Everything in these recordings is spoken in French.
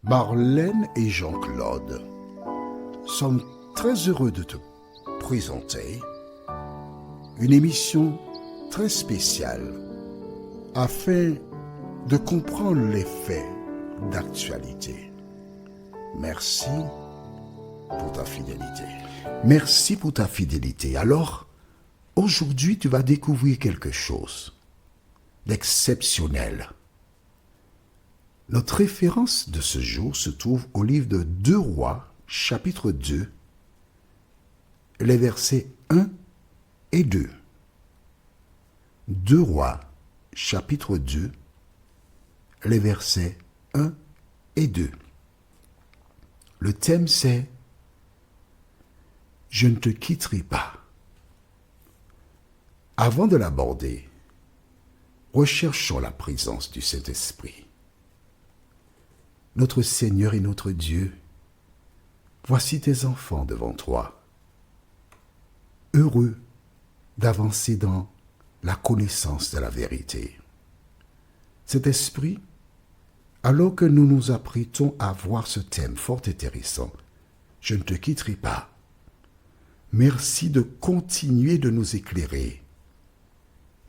Marlène et Jean-Claude sommes très heureux de te présenter une émission très spéciale afin de comprendre les faits d'actualité. Merci pour ta fidélité. Merci pour ta fidélité. Alors, aujourd'hui, tu vas découvrir quelque chose d'exceptionnel. Notre référence de ce jour se trouve au livre de 2 Rois, chapitre 2, les versets 1 et 2. 2 Rois, chapitre 2, les versets 1 et 2. Le thème c'est « Je ne te quitterai pas ». Avant de l'aborder, recherchons la présence du Saint-Esprit. Notre Seigneur et notre Dieu, voici tes enfants devant toi, heureux d'avancer dans la connaissance de la vérité. Cet esprit, alors que nous nous apprêtons à voir ce thème fort intéressant, je ne te quitterai pas. Merci de continuer de nous éclairer.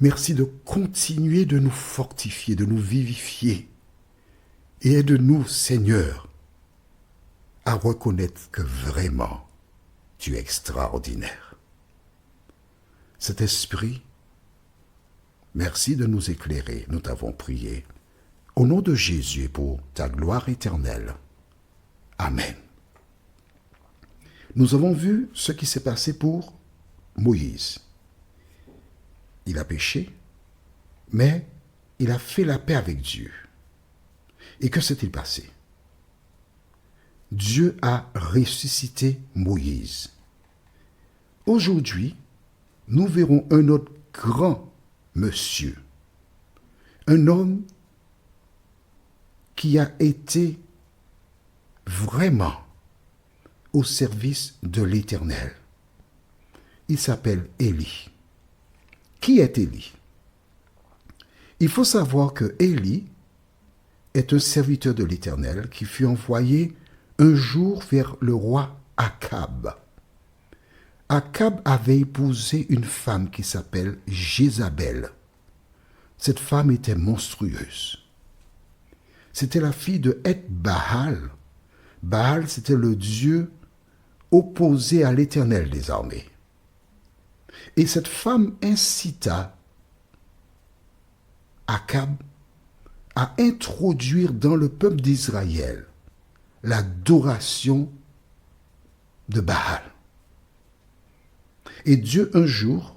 Merci de continuer de nous fortifier, de nous vivifier. Et aide-nous, Seigneur, à reconnaître que vraiment, tu es extraordinaire. Cet esprit, merci de nous éclairer, nous t'avons prié. Au nom de Jésus et pour ta gloire éternelle. Amen. Nous avons vu ce qui s'est passé pour Moïse. Il a péché, mais il a fait la paix avec Dieu. Et que s'est-il passé? Dieu a ressuscité Moïse. Aujourd'hui, nous verrons un autre grand monsieur, un homme qui a été vraiment au service de l'Éternel. Il s'appelle Élie. Qui est Élie? Il faut savoir que Élie est un serviteur de l'Éternel qui fut envoyé un jour vers le roi Akab. Akab avait épousé une femme qui s'appelle Jézabel. Cette femme était monstrueuse. C'était la fille de Et-Baal. Baal, c'était le dieu opposé à l'Éternel des armées. Et cette femme incita Akab à introduire dans le peuple d'Israël l'adoration de Baal. Et Dieu un jour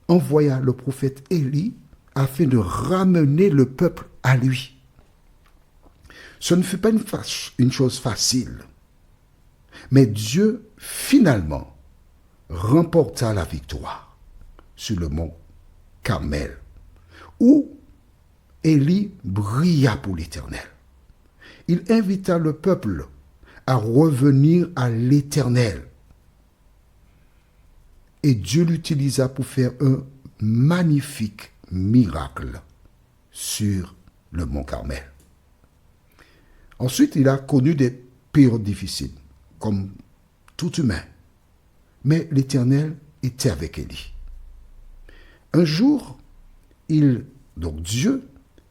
envoya le prophète Élie afin de ramener le peuple à lui. Ce ne fut pas une chose facile, mais Dieu finalement remporta la victoire sur le mont Carmel, où Élie brilla pour l'Éternel. Il invita le peuple à revenir à l'Éternel. Et Dieu l'utilisa pour faire un magnifique miracle sur le mont Carmel. Ensuite, il a connu des périodes difficiles, comme tout humain. Mais l'Éternel était avec Élie. Un jour, Dieu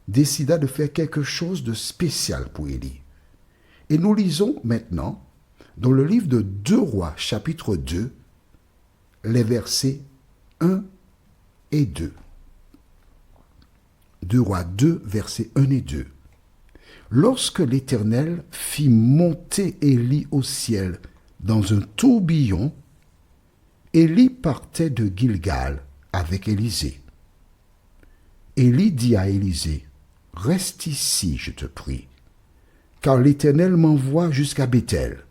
décida de faire quelque chose de spécial pour Élie. Et nous lisons maintenant dans le livre de 2 Rois, chapitre 2, les versets 1 et 2. 2 Rois 2, versets 1 et 2. Lorsque l'Éternel fit monter Élie au ciel dans un tourbillon, Élie partait de Gilgal avec Élisée. Élie dit à Élisée, « Reste ici, je te prie, car l'Éternel m'envoie jusqu'à Béthel. »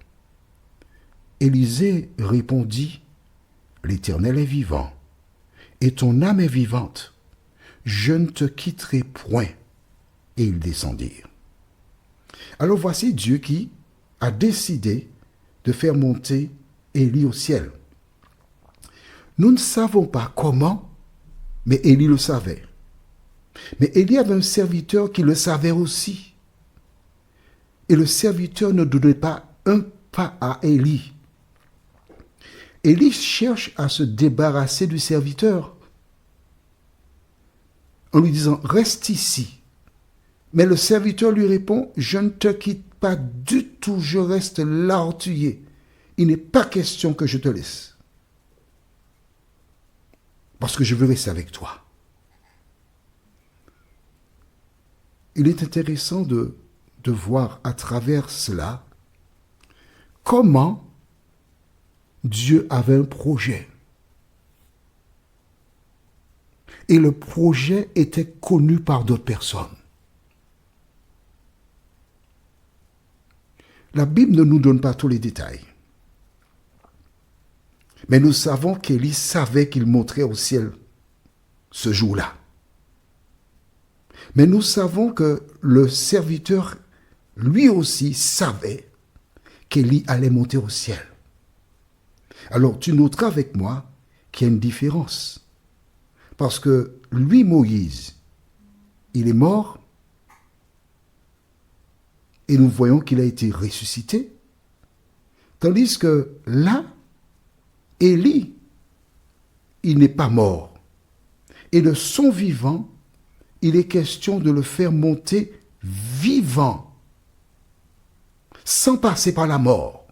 Élisée répondit, « L'Éternel est vivant, et ton âme est vivante. Je ne te quitterai point. » Et ils descendirent. Alors voici Dieu qui a décidé de faire monter Élie au ciel. Nous ne savons pas comment, mais Élie le savait. Mais Élie avait un serviteur qui le savait aussi. Et le serviteur ne donnait pas un pas à Élie. Élie cherche à se débarrasser du serviteur en lui disant « Reste ici ». Mais le serviteur lui répond « Je ne te quitte pas du tout, je reste là où tu es. Il n'est pas question que je te laisse. Parce que je veux rester avec toi. » Il est intéressant de voir à travers cela comment Dieu avait un projet. Et le projet était connu par d'autres personnes. La Bible ne nous donne pas tous les détails. Mais nous savons qu'Élie savait qu'il monterait au ciel ce jour-là. Mais nous savons que le serviteur, lui aussi, savait qu'Élie allait monter au ciel. Alors, tu noteras avec moi qu'il y a une différence. Parce que lui, Moïse, il est mort et nous voyons qu'il a été ressuscité. Tandis que là, Élie, il n'est pas mort. Et de son vivant, il est question de le faire monter vivant, sans passer par la mort.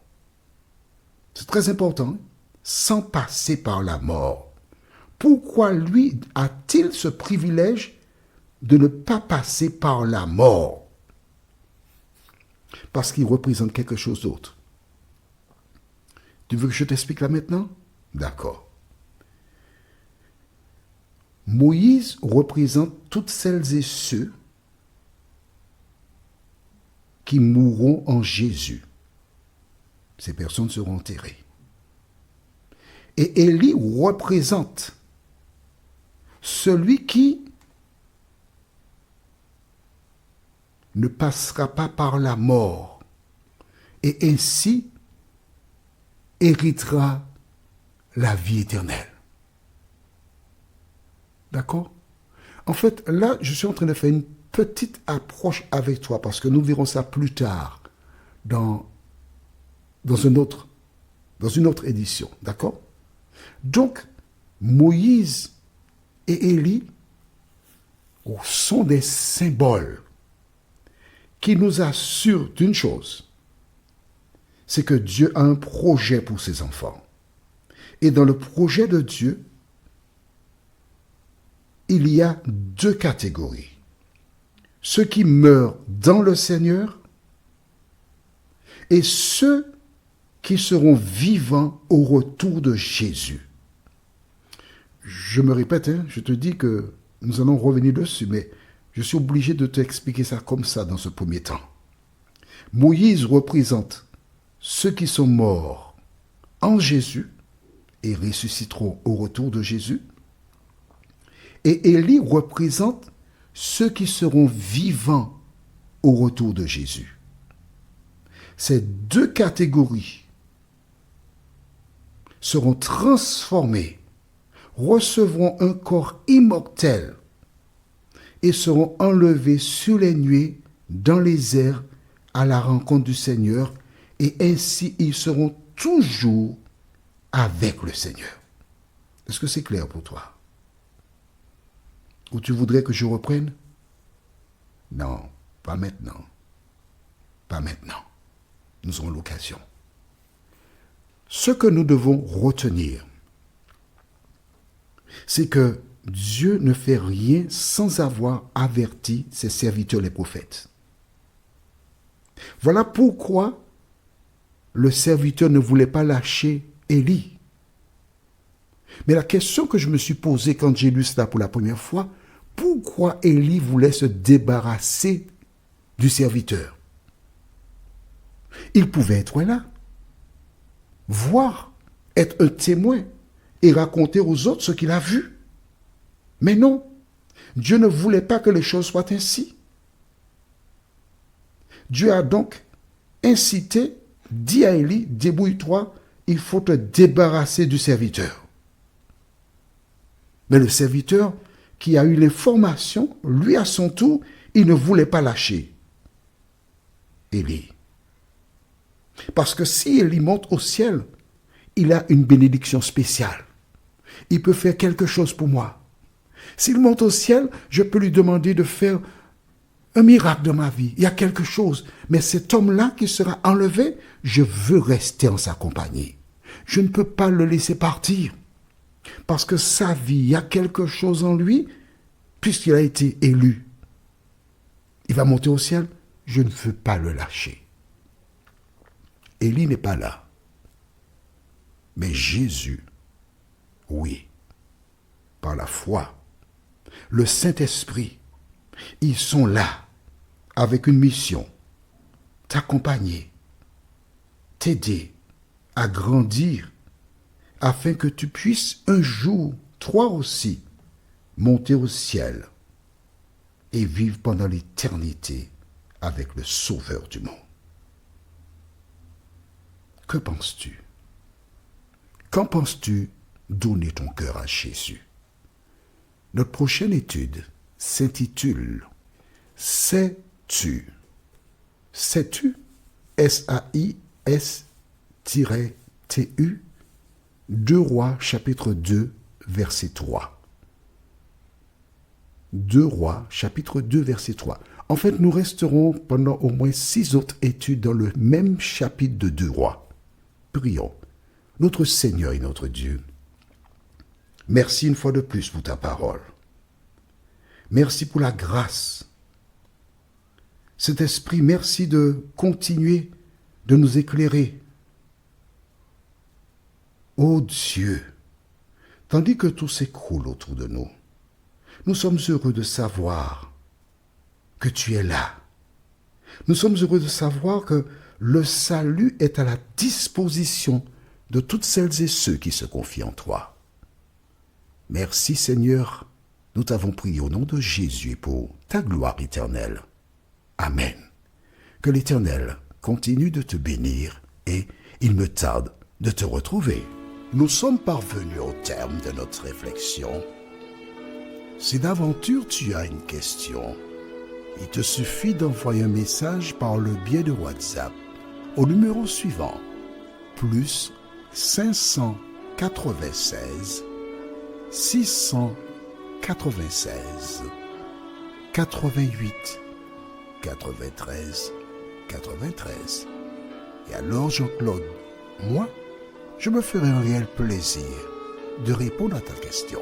C'est très important, sans passer par la mort. Pourquoi lui a-t-il ce privilège de ne pas passer par la mort? Parce qu'il représente quelque chose d'autre. Tu veux que je t'explique là maintenant? D'accord. Moïse représente toutes celles et ceux qui mourront en Jésus. Ces personnes seront enterrées. Et Élie représente celui qui ne passera pas par la mort et ainsi héritera la vie éternelle. D'accord? En fait, là, je suis en train de faire une petite approche avec toi parce que nous verrons ça plus tard dans une autre édition. D'accord? Donc, Moïse et Élie sont des symboles qui nous assurent d'une chose, c'est que Dieu a un projet pour ses enfants. Et dans le projet de Dieu, il y a deux catégories. Ceux qui meurent dans le Seigneur et ceux qui seront vivants au retour de Jésus. Je me répète, je te dis que nous allons revenir dessus, mais je suis obligé de t'expliquer ça comme ça dans ce premier temps. Moïse représente ceux qui sont morts en Jésus et ressusciteront au retour de Jésus. Et Élie représente ceux qui seront vivants au retour de Jésus. Ces deux catégories seront transformées, recevront un corps immortel et seront enlevés sur les nuées dans les airs à la rencontre du Seigneur, et ainsi ils seront toujours avec le Seigneur. Est-ce que c'est clair pour toi? Ou tu voudrais que je reprenne? Non, pas maintenant. Pas maintenant. Nous aurons l'occasion. Ce que nous devons retenir, c'est que Dieu ne fait rien sans avoir averti ses serviteurs les prophètes. Voilà pourquoi le serviteur ne voulait pas lâcher Élie. Mais la question que je me suis posée quand j'ai lu cela pour la première fois, pourquoi Élie voulait se débarrasser du serviteur? Il pouvait être là, voir, être un témoin et raconter aux autres ce qu'il a vu. Mais non, Dieu ne voulait pas que les choses soient ainsi. Dieu a donc incité, dit à Élie, débrouille-toi, il faut te débarrasser du serviteur. Mais le serviteur qui a eu l'information, lui à son tour, il ne voulait pas lâcher Élie. Parce que si Élie monte au ciel, il a une bénédiction spéciale. Il peut faire quelque chose pour moi. S'il monte au ciel, je peux lui demander de faire un miracle dans ma vie. Il y a quelque chose. Mais cet homme-là qui sera enlevé, je veux rester en sa compagnie. Je ne peux pas le laisser partir. Parce que sa vie, il y a quelque chose en lui, puisqu'il a été élu. Il va monter au ciel, je ne veux pas le lâcher. Élie n'est pas là. Mais Jésus, oui, par la foi, le Saint-Esprit, ils sont là avec une mission, t'accompagner, t'aider à grandir afin que tu puisses un jour, toi aussi, monter au ciel et vivre pendant l'éternité avec le Sauveur du monde. Que penses-tu? Qu'en penses-tu donner ton cœur à Jésus? Notre prochaine étude s'intitule « Sais-tu » Sais-tu S-A-I-S-T-U 2 Rois chapitre 2 verset 3. 2 Rois chapitre 2 verset 3. En fait, nous resterons pendant au moins 6 autres études dans le même chapitre de 2 Rois. Prions. Notre Seigneur et notre Dieu, merci une fois de plus pour ta parole. Merci pour la grâce. Cet esprit, merci de continuer de nous éclairer. Ô Dieu, tandis que tout s'écroule autour de nous, nous sommes heureux de savoir que tu es là. Nous sommes heureux de savoir que le salut est à la disposition de toutes celles et ceux qui se confient en toi. Merci Seigneur, nous t'avons prié au nom de Jésus pour ta gloire éternelle. Amen. Que l'Éternel continue de te bénir et il me tarde de te retrouver. Nous sommes parvenus au terme de notre réflexion. Si d'aventure tu as une question, il te suffit d'envoyer un message par le biais de WhatsApp au numéro suivant, plus 596 696 88 93 93. Et alors Jean-Claude, moi, je me ferai un réel plaisir de répondre à ta question.